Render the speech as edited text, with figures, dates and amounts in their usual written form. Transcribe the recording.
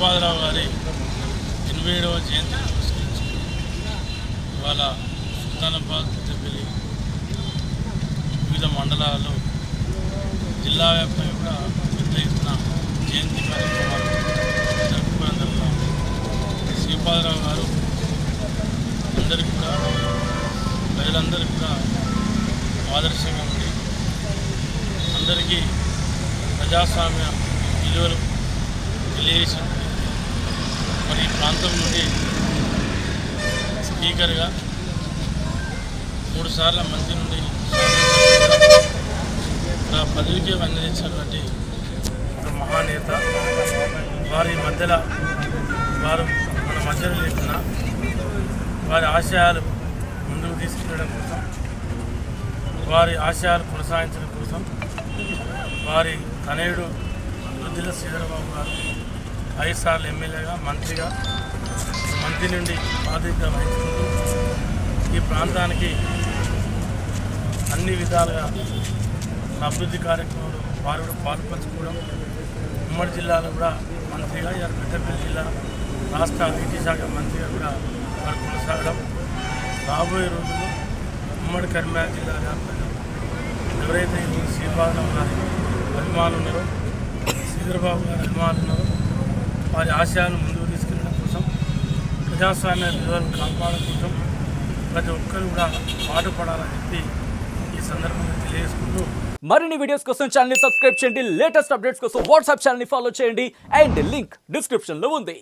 శ్రీపాదరావు గారి 87వ జయంతిని పురస్కరించి ఇవాళ సుల్తానాబాద్ పెద్దపల్లి వివిధ మండలాల్లో జిల్లా వ్యాప్తంగా కూడా పెద్ద ఎత్తున జయంతి కార్యక్రమాలు జరుపుకోవడం జరుగుతుంది. శ్రీపాదరావు గారు అందరికీ కూడా ప్రజలందరికీ కూడా ఆదర్శంగా ఉండి అందరికీ ప్రజాస్వామ్య విలువలు తెలియజేసి మరి ఈ ప్రాంతం నుండి స్పీకర్గా 3 సార్లు మంత్రి నుండి పదవికి అందించినటువంటి ఒక మహానేత. వారి మధ్యలో వారు మన మధ్యలో లేకున్నా వారి ఆశయాలు ముందుకు తీసుకెళ్ళడం కోసం, వారి ఆశయాలు కొనసాగించడం కోసం వారి తనయుడు దుద్దిల్ల శ్రీధరబాబు గారు 5 సార్లు ఎమ్మెల్యేగా మంత్రి నుండి బాధ్యత వహించుకుంటూ ఈ ప్రాంతానికి అన్ని విధాలుగా అభివృద్ధి కార్యక్రమాలు వారు కూడా పాల్పంచుకోవడం, ఉమ్మడి జిల్లాలో కూడా మంత్రిగా పెద్దపల్లి జిల్లా రాష్ట్ర ఐటీ శాఖ మంత్రిగా కూడా వారు కొనసాగడం, రాబోయే రోజుల్లో ఉమ్మడి కరీంనగర్ జిల్లా వ్యాప్తంగా ఎవరైతే శ్రీపాదరావు గారి అభిమానులు ఉన్నారో, శ్రీధరబాబు గారి అభిమానులు ఉన్నారో వారి ఆశయాలను ముందుకు తీసుకెళ్ళడం కోసం, ప్రజాస్వామ్య విలువలను కాపాడడం కోసం ప్రతి ఒక్కరు కూడా పాటుపడాలని చెప్పి ఈ సందర్భంగా తెలియజేసుకుంటూ మరిన్ని వీడియోస్ కోసం ఛానల్ ని సబ్స్క్రైబ్ చేయండి. లేటెస్ట్ అప్డేట్స్ కోసం వాట్సాప్ ఛానల్ ని ఫాలో చేయండి అండ్ లింక్ డిస్క్రిప్షన్ లో ఉంది.